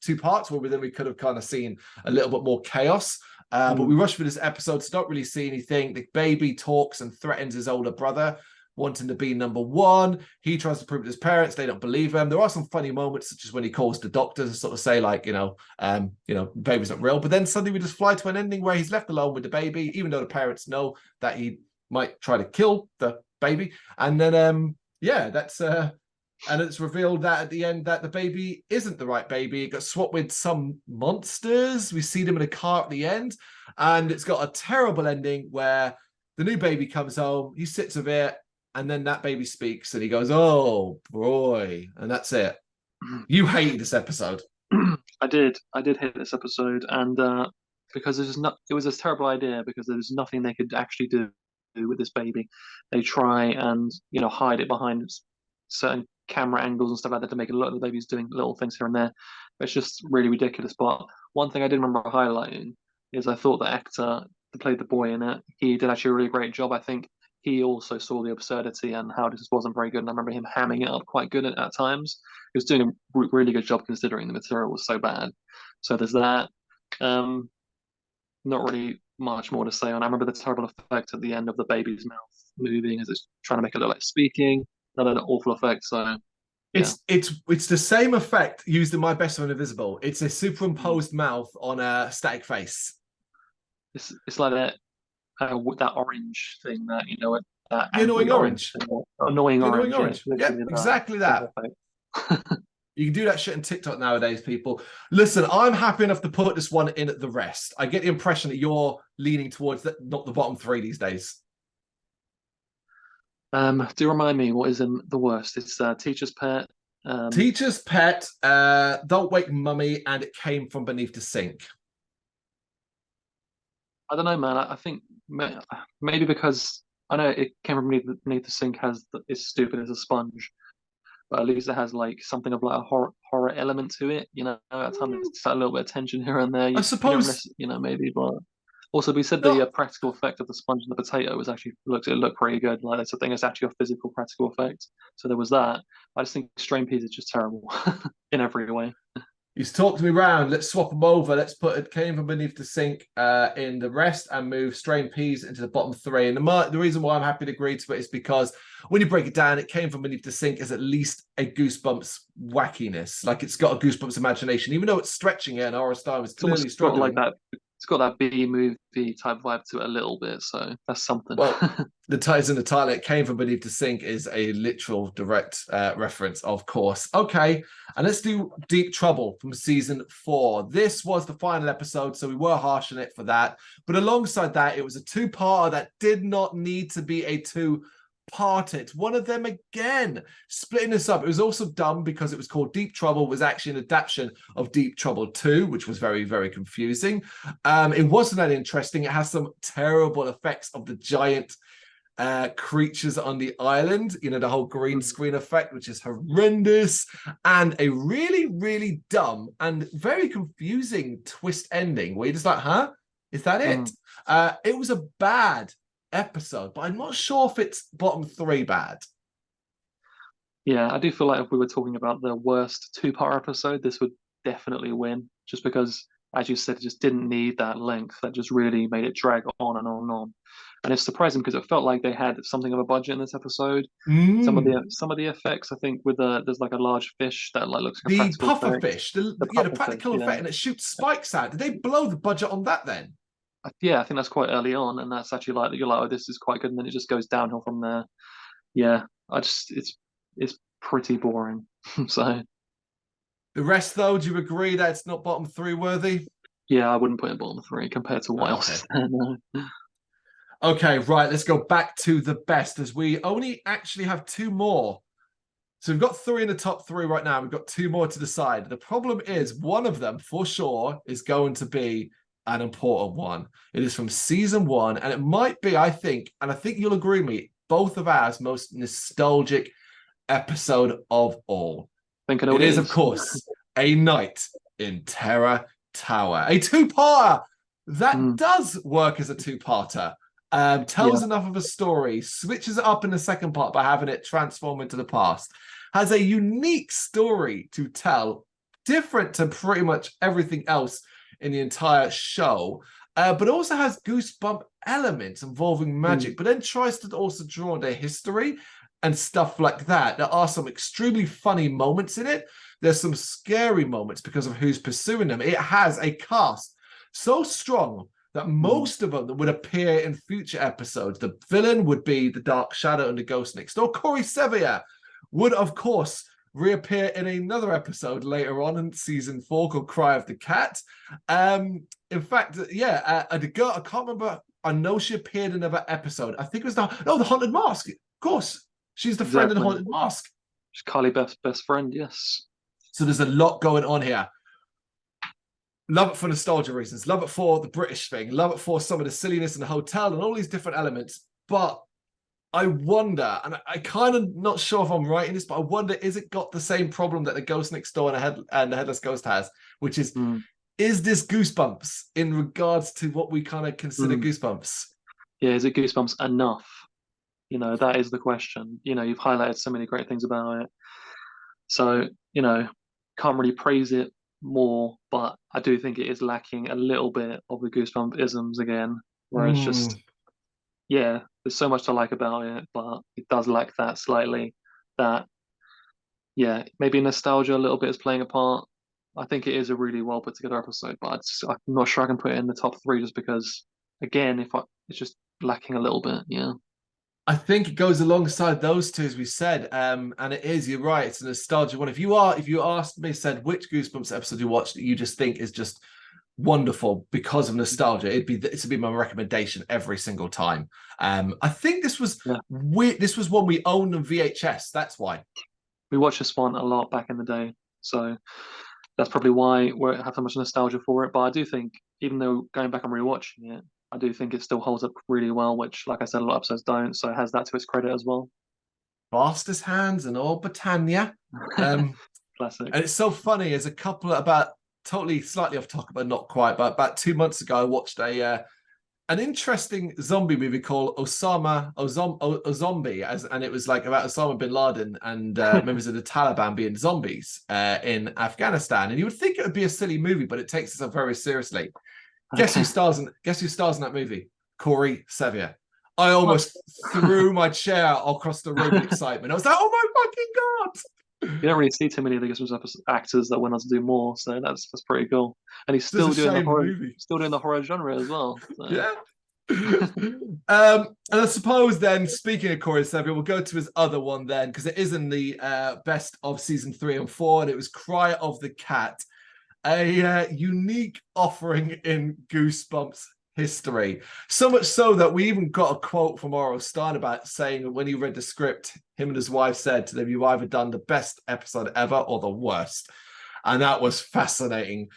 where then we could have kind of seen a little bit more chaos. But we rushed through this episode to not really see anything. The baby talks and threatens his older brother, wanting to be number 1. He tries to prove it to his parents. They don't believe him. There are some funny moments, such as when he calls the doctor to sort of say, like, baby's not real. But then suddenly we just fly to an ending where he's left alone with the baby, even though the parents know that he might try to kill the baby. And then, and it's revealed that at the end that the baby isn't the right baby. It got swapped with some monsters. We see them in a car at the end. And it's got a terrible ending where the new baby comes home. He sits with it. And then that baby speaks and he goes, oh, boy. And that's it. You hated this episode. I did hate this episode. And because it was a terrible idea because there's nothing they could actually do with this baby. They try and, hide it behind certain camera angles and stuff like that to make it look like the baby's doing little things here and there. But it's just really ridiculous. But one thing I did remember highlighting is I thought the actor that played the boy in it, he did actually a really great job. I think he also saw the absurdity and how this wasn't very good. And I remember him hamming it up quite good at times. He was doing a really good job considering the material was so bad. So there's that. Um, Not really much more to say on. I remember the terrible effect at the end of the baby's mouth moving as it's trying to make it look like speaking. Another awful effect. So yeah. It's the same effect used in My Best Friend Invisible. It's a Mm. superimposed mouth on a static face. It's like that orange thing that that The annoying angry orange. thing. Annoying The annoying orange. Yeah, orange. Yep, literally exactly that that. effect. You can do that shit on TikTok nowadays, people. Listen, I'm happy enough to put this one in at the rest. I get the impression that you're leaning towards not the bottom three these days. Do remind me what is in the worst. It's Teacher's Pet. Teacher's Pet, Don't Wake Mummy, and It Came From Beneath the Sink. I don't know, man. I think maybe because I know It Came From Beneath the Sink is stupid as a sponge, but at least it has like something of like a horror element to it. At times it's a little bit of tension here and there. I You don't suppose. necessarily, maybe, but also we said the No, practical effect of the sponge and the potato was actually looked pretty good. Like that's a thing. It's actually a physical practical effect. So there was that. I just think strain peas is just terrible in every way. he's talked me round. Let's swap them over. Let's put It Came From Beneath the Sink in the rest and move Strained Peas into the bottom three. And the reason why I'm happy to agree to it is because when you break it down, It Came From Beneath the Sink is at least a Goosebumps wackiness. Like it's got a Goosebumps imagination, even though it's stretching it and Horror Star is It's almost clearly got like struggling. that. It's got that B movie type vibe to it a little bit. So that's something. Well, the ties in the title, It Came From Beneath the Sink, is a literal direct reference, of course. Okay, and let's do Deep Trouble from season 4. This was the final episode, so we were harsh on it for that. But alongside that, it was a two-parter that did not need to be a two-parter. It's one of them again. Splitting this up, it was also dumb because it was called Deep Trouble, was actually an adaptation of Deep Trouble 2, which was very, very confusing. It wasn't that interesting. It has some terrible effects of the giant creatures on the island, the whole green screen effect, which is horrendous, and a really, really dumb and very confusing twist ending where you're just like, huh? Is that it? It was a bad episode, but I'm not sure if it's bottom 3 bad. Yeah, I do feel like if we were talking about the worst two-part episode, this would definitely win, just because, as you said, it just didn't need that length. That just really made it drag on and on and on. And it's surprising because it felt like they had something of a budget in this episode. Some of the effects, I think, with there's like a large fish that like looks like a The practical puffer effect. fish, the Puffer practical fish, effect, and it shoots spikes out. Did they blow the budget on that then? yeah, I think that's quite early on, and that's actually like you're like, oh, this is quite good, and then it just goes downhill from there. Yeah, it's pretty boring. So The rest, though, do you agree that it's not bottom 3 worthy? yeah, I wouldn't put it bottom 3 compared to what else is there. No. Okay, right. Let's go back to the best as we only actually have 2 more. So we've got 3 in the top 3 right now. We've got 2 more to decide. The problem is one of them for sure is going to be an important one. It is from season 1, and it might be, I think you'll agree with me, both of ours most nostalgic episode of all. It is, of course, A Night in Terror Tower. A two-parter that does work as a two-parter. Tells enough of a story, switches it up in the second part by having it transform into the past. Has a unique story to tell, different to pretty much everything else in the entire show, but also has goosebump elements involving magic, but then tries to also draw on their history and stuff like that. There are some extremely funny moments in it. There's some scary moments because of who's pursuing them. It has a cast so strong that most of them would appear in future episodes. The villain would be the Dark Shadow and the Ghost Next Door. Corey Sevier would, of course, reappear in another episode later on in season 4 called Cry of the Cat. In fact, the girl, I can't remember. I know she appeared in another episode. I think it was the Haunted Mask. Of course, she's the friend in the Haunted Mask. She's Carly Beth's best friend, yes. So there's a lot going on here. Love it for nostalgia reasons. Love it for the British thing. Love it for some of the silliness in the hotel and all these different elements. But I wonder, and I kind of not sure if I'm right in this, but I wonder, is it got the same problem that the Ghost Next Door and the Headless Ghost has, which is is this Goosebumps in regards to what we kind of consider Goosebumps? Yeah, is it Goosebumps enough? That is the question. You've highlighted so many great things about it. So, can't really praise it more, but I do think it is lacking a little bit of the Goosebump isms again, where it's just, yeah, there's so much to like about it, but it does lack that slightly. That, yeah, maybe nostalgia a little bit is playing a part. I think it is a really well put together episode, but I'm not sure I can put it in the top three just because, again, it's just lacking a little bit. Yeah. I think it goes alongside those two, as we said, and it is. You're right. It's a nostalgia one. If you asked me, said which Goosebumps episode you watched that you just think is just wonderful because of nostalgia, it'd be my recommendation every single time. I think this was This was one we owned on VHS. That's why we watched this one a lot back in the day, so that's probably why we have so much nostalgia for it. But I do think, even though going back and rewatching it, I do think it still holds up really well, which, like I said, a lot of episodes don't. So it has that to its credit as well. Fastest Hands and all Britannia. Classic. And it's so funny. As a couple about totally slightly off topic, but not quite. But about 2 months ago, I watched an interesting zombie movie called Zombie, and it was like about Osama bin Laden and members of the Taliban being zombies in Afghanistan. And you would think it would be a silly movie, but it takes itself very seriously. Guess who stars in that movie? Corey Sevier. I almost threw my chair across the room in excitement. I was like, "Oh my fucking god!" You don't really see too many of the Goosebumps actors that went on to do more, so that's pretty cool. And he's still doing the horror genre as well. So. Yeah. And I suppose then, speaking of Corey Sevier, we'll go to his other one then, because it is in the best of season 3 and 4, and it was Cry of the Cat, a unique offering in Goosebumps history. So much so that we even got a quote from R.L. Stine about saying when he read the script, him and his wife said to them, "You've either done the best episode ever or the worst." And that was fascinating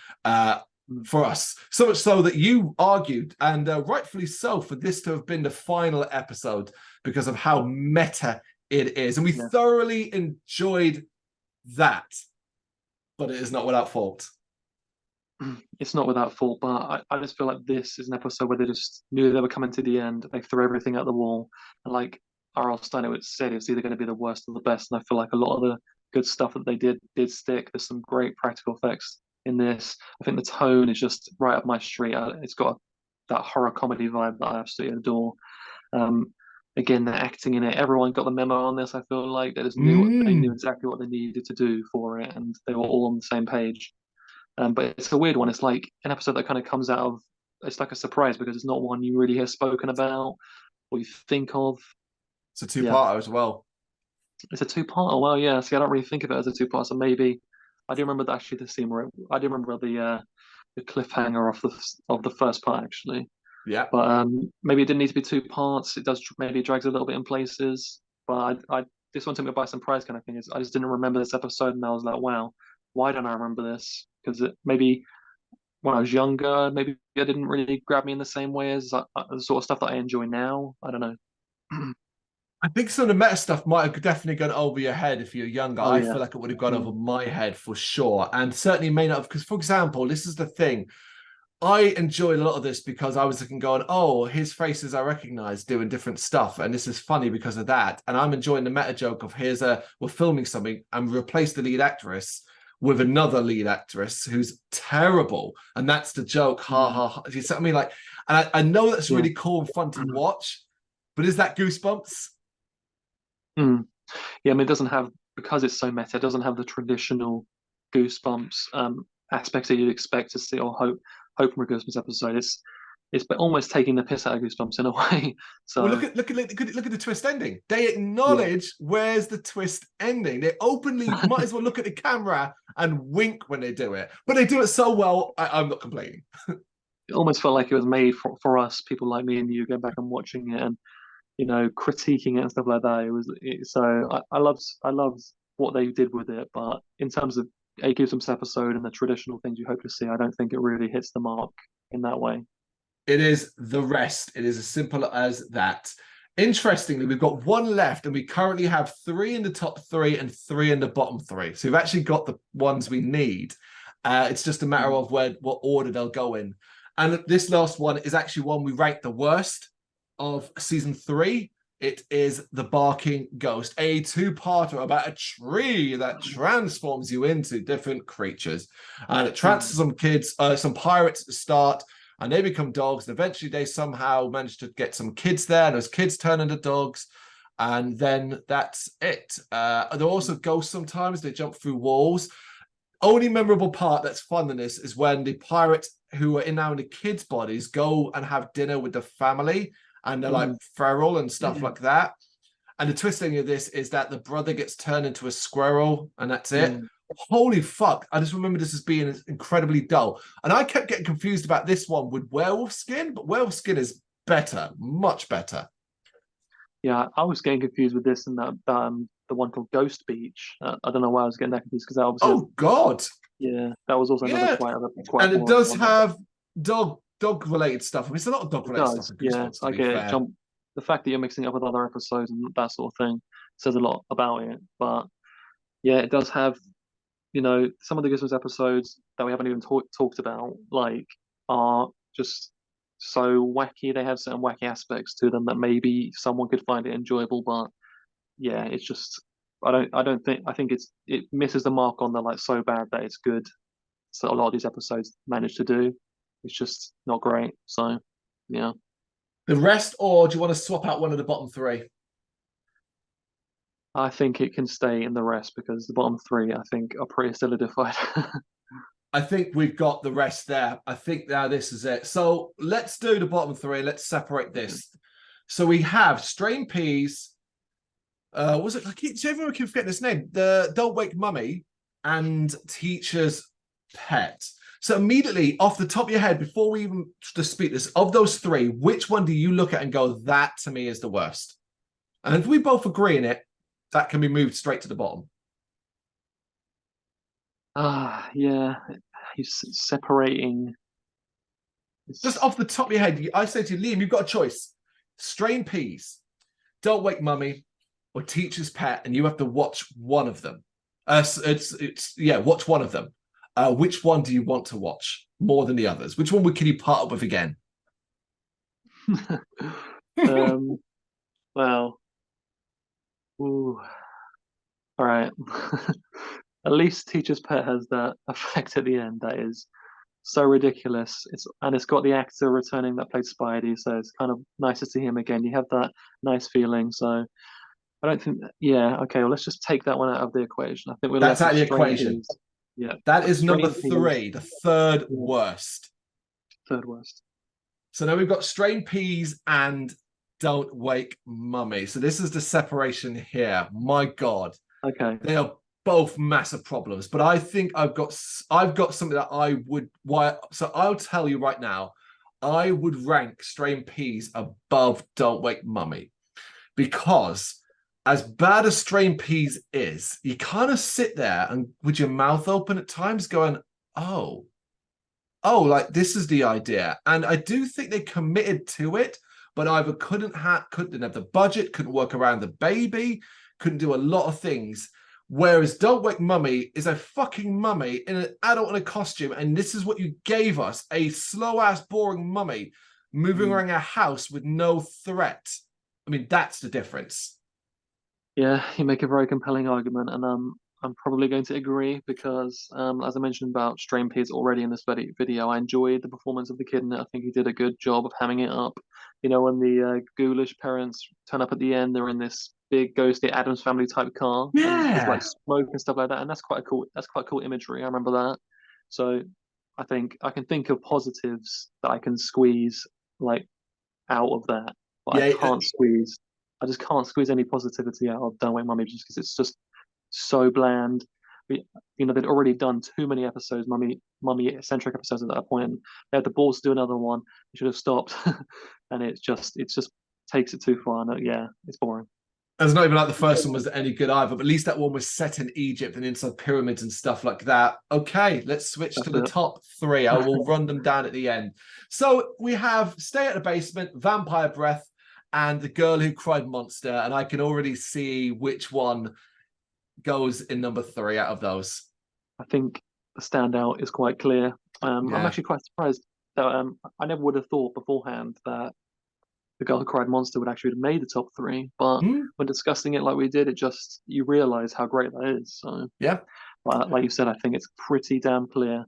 for us. So much so that you argued, and rightfully so, for this to have been the final episode because of how meta it is. And we thoroughly enjoyed that. But it is not without fault. It's not without fault, but I just feel like this is an episode where they just knew they were coming to the end. They threw everything at the wall. And like R.L. Stein said, it's either going to be the worst or the best. And I feel like a lot of the good stuff that they did stick. There's some great practical effects in this. I think the tone is just right up my street. It's got that horror comedy vibe that I absolutely adore. Again, the acting in it, everyone got the memo on this. I feel like they just knew exactly what they needed to do for it, and they were all on the same page. But it's a weird one. It's like an episode that kind of comes out of, it's like a surprise because it's not one you really hear spoken about or you think of. It's a two-parter as well. It's a two-parter. Well, yeah. See, I don't really think of it as a two-part. So maybe I do remember actually the scene where I do remember the cliffhanger of the first part actually. Yeah. But maybe it didn't need to be 2 parts. It does maybe drags a little bit in places. But this one took me by surprise kind of thing. I just didn't remember this episode, and I was like, wow, why don't I remember this? Because maybe when I was younger, maybe it didn't really grab me in the same way as the sort of stuff that I enjoy now. I don't know. I think some of the meta stuff might have definitely gone over your head if you're younger. I feel like it would have gone over my head for sure. And certainly may not have, because, for example, this is the thing. I enjoyed a lot of this because I was looking going, oh, his faces I recognize doing different stuff. And this is funny because of that. And I'm enjoying the meta joke of we're filming something and replace the lead actress with another lead actress who's terrible. And that's the joke. Ha ha ha. You see what I mean? Like, and I know that's really cool and fun to watch, but is that Goosebumps? Yeah, I mean, it doesn't have, because it's so meta, it doesn't have the traditional Goosebumps aspects that you'd expect to see or hope from a Goosebumps episode. It's almost taking the piss out of Goosebumps in a way. So well, look at the twist ending. They acknowledge where's the twist ending. They openly might as well look at the camera and wink when they do it, but they do it so well. I'm not complaining. It almost felt like it was made for us, people like me and you, going back and watching it and critiquing it and stuff like that. So I loved what they did with it, but in terms of a Goosebumps episode and the traditional things you hope to see, I don't think it really hits the mark in that way. It is the rest. It is as simple as that. Interestingly, we've got one left, and we currently have 3 in the top 3 and 3 in the bottom 3. So we've actually got the ones we need. It's just a matter of what order they'll go in. And this last one is actually one we ranked the worst of season 3. It is The Barking Ghost, a 2-parter about a tree that transforms you into different creatures. And it transfers some kids, some pirates at the start, and they become dogs. And eventually they somehow manage to get some kids there. And those kids turn into dogs. And then that's it. They're also ghosts sometimes. They jump through walls. Only memorable part that's fun in this is when the pirates who are now in the kids' bodies go and have dinner with the family. And they're like feral and stuff like that. And the twisting of this is that the brother gets turned into a squirrel, and that's it. Holy fuck. I just remember this as being incredibly dull. And I kept getting confused about this one with werewolf skin, but werewolf skin is better, much better. Yeah, I was getting confused with this and that the one called Ghost Beach. I don't know why I was getting that confused, because that obviously God. Yeah, that was also another quite and it does have dog related stuff. I mean, it's a lot of dog related stuff in Goosebumps, I get it. The fact that you're mixing it up with other episodes and that sort of thing says a lot about it. But yeah, it does have, some of the Goosebumps episodes that we haven't even talked about, like, are just so wacky. They have certain wacky aspects to them that maybe someone could find it enjoyable, but yeah, it's just I think it misses the mark on the like so bad that it's good. So a lot of these episodes manage to do. It's just not great. So yeah. The rest, or do you want to swap out one of the bottom 3? I think it can stay in the rest because the bottom 3, I think, are pretty solidified. I think we've got the rest there. I think now this is it. So let's do the bottom 3. Let's separate this. So we have Strain Peas. Was it like everyone can forget this name? The Don't Wake Mummy and Teacher's Pet. So immediately off the top of your head, before we even dispute this, of those 3, which one do you look at and go, that to me is the worst? And if we both agree in it, that can be moved straight to the bottom. Yeah. He's separating. Just off the top of your head, I say to you, Liam, you've got a choice. Strain Peas, Don't Wake Mummy, or Teacher's Pet, and you have to watch one of them. Watch one of them. Which one do you want to watch more than the others? Which one can you part up with again? Well, ooh. All right. At least Teacher's Pet has that effect at the end that is so ridiculous. It's got the actor returning that played Spidey, so it's kind of nice to see him again. You have that nice feeling. So I don't think. Yeah. Okay. Well, let's just take that one out of the equation. I think we're That's left out of the with Strain equation. Peas. Yeah. That is number Strain 3, the third worst. Third worst. So now we've got Strain Peas and Don't Wake Mummy. So this is the separation here. My God. Okay. They are both massive problems, but I think I've got something that I would so I'll tell you right now, I would rank Strain Peas above Don't Wake Mummy, because as bad as Strain Peas is, you kind of sit there and with your mouth open at times going, oh, like this is the idea. And I do think they committed to it, but either couldn't have the budget, couldn't work around the baby, couldn't do a lot of things. Whereas Don't Wake Mummy is a fucking mummy in an adult in a costume, and this is what you gave us, a slow-ass, boring mummy moving around a house with no threat. I mean, that's the difference. Yeah, you make a very compelling argument, and I'm probably going to agree because, as I mentioned about Strain Peas already in this video, I enjoyed the performance of the kid, and I think he did a good job of hamming it up. When the ghoulish parents turn up at the end, they're in this big ghostly Addams Family type car, and there's like smoke and stuff like that, and that's quite cool imagery. I remember that. So I think I can think of positives that I can squeeze like out of that, but I just can't squeeze any positivity out of Don't Wake Mummy just because it's just so bland. They'd already done too many episodes, mummy-centric episodes at that point. And they had the balls to do another one. They should have stopped, and it just takes it too far. And yeah, it's boring. It's not even like the first one was any good either, but at least that one was set in Egypt and inside pyramids and stuff like that. Okay, let's switch to the top 3. I will run them down at the end. So we have Stay at the Basement, Vampire Breath, and The Girl Who Cried Monster. And I can already see which one goes in number 3 out of those. I think standout is quite clear. I'm Yeah. actually quite surprised that I never would have thought beforehand that the Girl Who Cried Monster would actually have made the top three. But Hmm? when discussing it like we did, it just you realize how great that is. So, Yeah. like you said, I think it's pretty damn clear.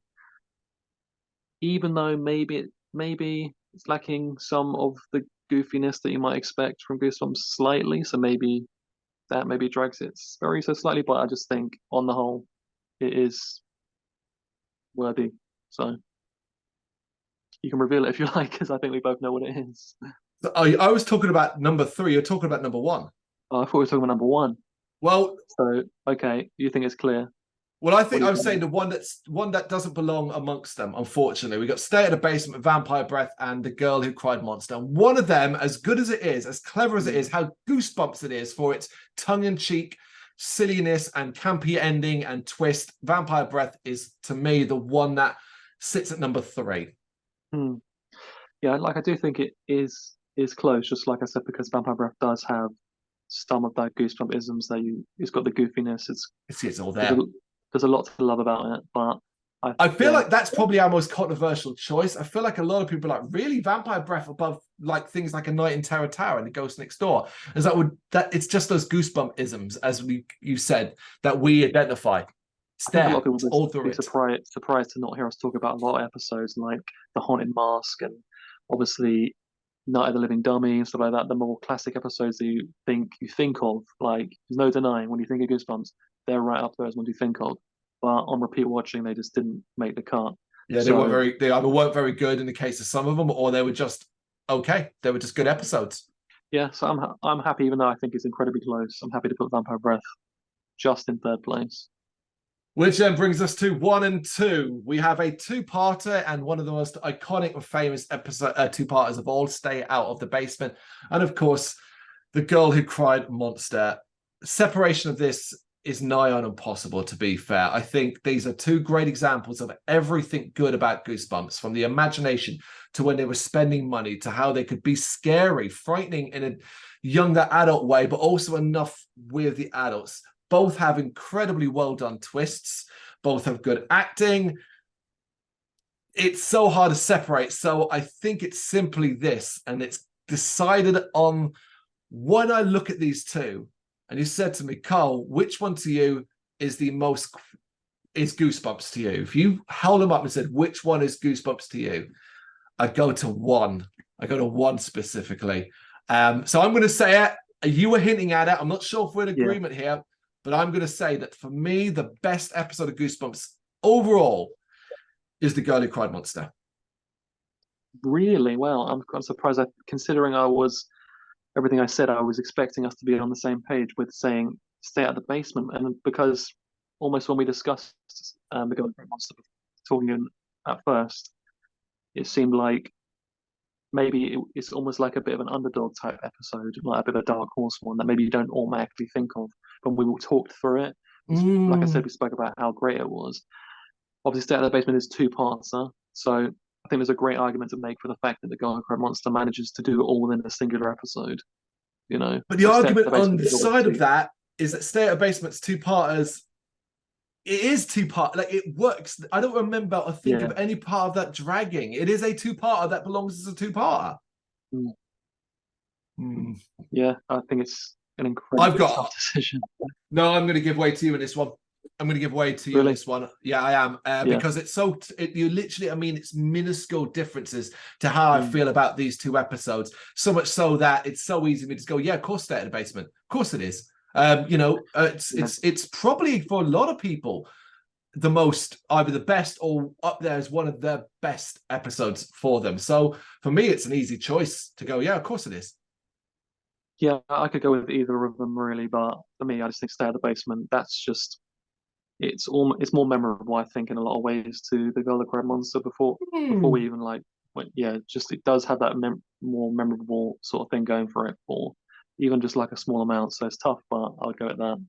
Even though maybe it's lacking some of the goofiness that you might expect from Goosebumps slightly. So maybe that maybe drags it very so slightly. But I just think on the whole, it is worthy. So you can reveal it if you like, because I think we both know what it is. So I was talking about number three. You're talking about number one. Oh, I thought we were talking about number one. Well, So okay, you think it's clear? well, I What think do I you was saying think? the one that doesn't belong amongst them. Unfortunately, we got Stay at the Basement, Vampire Breath, and The Girl Who Cried Monster. And one of them, as good as it is, as clever as it is, how goosebumps it is for its tongue-in-cheek silliness and campy ending and twist. Vampire Breath is to me the one that sits at number three. Hmm. Yeah, like I do think it is close, just like I said, because Vampire Breath does have some of that Goosebump isms that it's got the goofiness. It's all There's a there. there's a lot to love about it, but I feel yeah, like that's probably our most controversial choice. I feel like a lot of people are like, really, Vampire Breath above like things like A Night in Terror Tower and The Ghost Next Door. Is that it's just those goosebump isms, as you said, that we identify. It's I think a lot there. of people It's would all through be it. surprised to not hear us talk about a lot of episodes like The Haunted Mask and obviously Night of the Living Dummy and stuff like that. The more classic episodes that you think of, like there's no denying when you think of Goosebumps, they're right up there as ones you think of. But on repeat watching, they just didn't make the cut. Yeah, So they either weren't very good in the case of some of them, or they were just okay. They were just good episodes. yeah, so I'm happy, even though I think it's incredibly close. I'm happy to put Vampire Breath just in third place. Which then brings us to one and two. We have a two-parter and one of the most iconic and famous episode two-parters of all, Stay Out of the Basement. And of course, The Girl Who Cried Monster. Separation of this is nigh on impossible, to be fair. I think these are two great examples of everything good about Goosebumps, from the imagination to when they were spending money to how they could be scary, frightening in a younger adult way, but also enough with the adults. Both have incredibly well done twists. Both have good acting. It's so hard to separate. So I think it's simply this, and it's decided on when I look at these two. And you said to me, Carl, which one to you is Goosebumps to you? If you held them up and said, which one is Goosebumps to you? I'd go to one. I go to one specifically. So I'm going to say it. You were hinting at it. I'm not sure if we're in Yeah, agreement here, but I'm going to say that for me, the best episode of Goosebumps overall is The Girl Who Cried Monster. really well. I'm surprised. Considering I was everything I said, I was expecting us to be on the same page with saying stay out of the basement, and because almost when we discussed the Girl Who Cried Monster, talking at first, it seemed like maybe it's almost like a bit of an underdog type episode, like a bit of a dark horse one that maybe you don't automatically think of. When we talked through it, like I said, we spoke about how great it was. Obviously, Stay Out of the Basement is two-parter, so I think there's a great argument to make for the fact that the Girl Who Cried Monster manages to do it all within a singular episode. You know, But the so Stay Out of argument the on Basement the is always side of two. that is that Stay Out of Basement's two-parters, it is two-part. Like, it works. I don't remember or think Yeah. of any part of that dragging. It is a two-parter that belongs as a two-parter. Mm. Hmm. Yeah, I think it's an I've incredibly tough got decision. No, I'm going to give way to you in this one. I'm going to give way to you in Really? this one. Yeah, I am. Yeah. Because it's you literally, I mean, it's minuscule differences to how I Mm. feel about these two episodes. So much so that it's so easy for me to go, yeah, of course, Stay at the Basement. Of course it is. Yeah. It's probably for a lot of people the most, either the best or up there as one of the best episodes for them. So for me, it's an easy choice to go, yeah, of course it is. Yeah, I could go with either of them really, but for me, I just think Stay Out of the Basement. That's just it's more memorable, I think, in a lot of ways to the Girl That Cried Monster before we Hmm. even like went. Yeah, just it does have that more memorable sort of thing going for it, for even just like a small amount. So it's tough, but I'll go at that.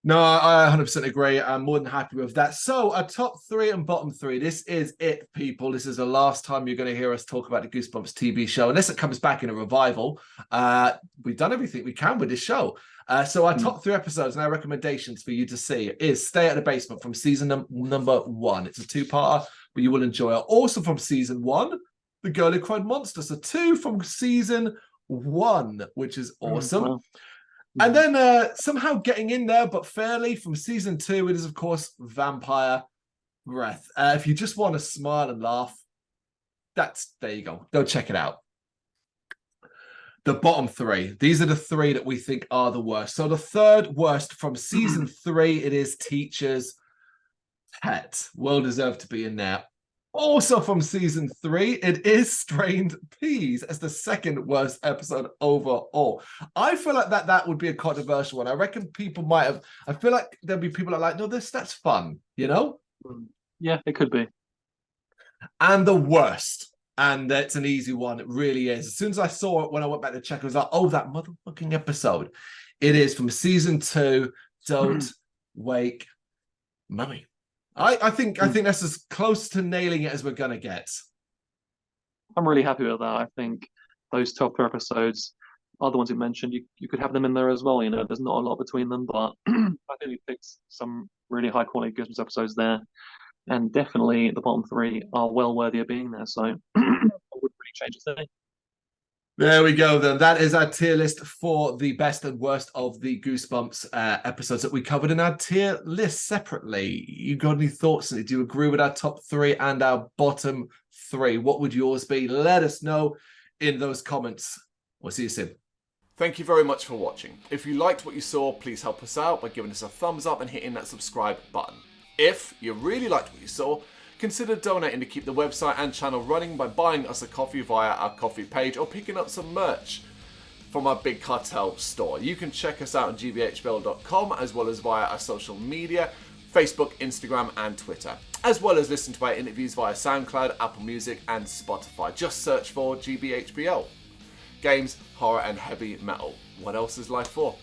No, I 100% agree. I'm more than happy with that. So, our top three and bottom three. This is it, people. This is the last time you're going to hear us talk about the Goosebumps TV show, unless it comes back in a revival. We've done everything we can with this show. So, our top three episodes and our recommendations for you to see is Stay at the Basement from season number 1. It's a two-parter, but you will enjoy it. Also from season 1, The Girl Who Cried Monster. So, 2 from season 1, which is awesome. Wow. And then somehow getting in there, but fairly, from season 2, it is, of course, Vampire Breath. If you just want to smile and laugh, there you go. Go check it out. The bottom three. These are the three that we think are the worst. So the third worst from season 3, it is Teacher's Pet. Well deserved to be in there. Also from season 3, it is Strained Peas as the second worst episode overall. I feel like that would be a controversial one. I reckon people might have. I feel like there'll be people that are like, no, that's fun, you know? Yeah, it could be. And the worst, and it's an easy one. It really is. As soon as I saw it when I went back to check, I was like, oh, that motherfucking episode. It is from season 2. Don't Wake Mummy. I think that's as close to nailing it as we're gonna get. I'm really happy with that. I think those top 4 episodes are the ones you mentioned. You could have them in there as well. You know, there's not a lot between them, but I think we picked some really high quality Goosebumps episodes there, and definitely the bottom 3 are well worthy of being there. So I wouldn't really change a thing. There we go, then. That is our tier list for the best and worst of the Goosebumps episodes that we covered in our tier list separately. You got any thoughts? Do you agree with our top 3 and our bottom 3? What would yours be? Let us know in those comments. We'll see you soon. Thank you very much for watching. If you liked what you saw, please help us out by giving us a thumbs up and hitting that subscribe button. If you really liked what you saw, consider donating to keep the website and channel running by buying us a coffee via our coffee page or picking up some merch from our Big Cartel store. You can check us out on gbhbl.com as well as via our social media, Facebook, Instagram and Twitter, as well as listen to our interviews via SoundCloud, Apple Music and Spotify. Just search for GBHBL. Games, horror and heavy metal. What else is life for?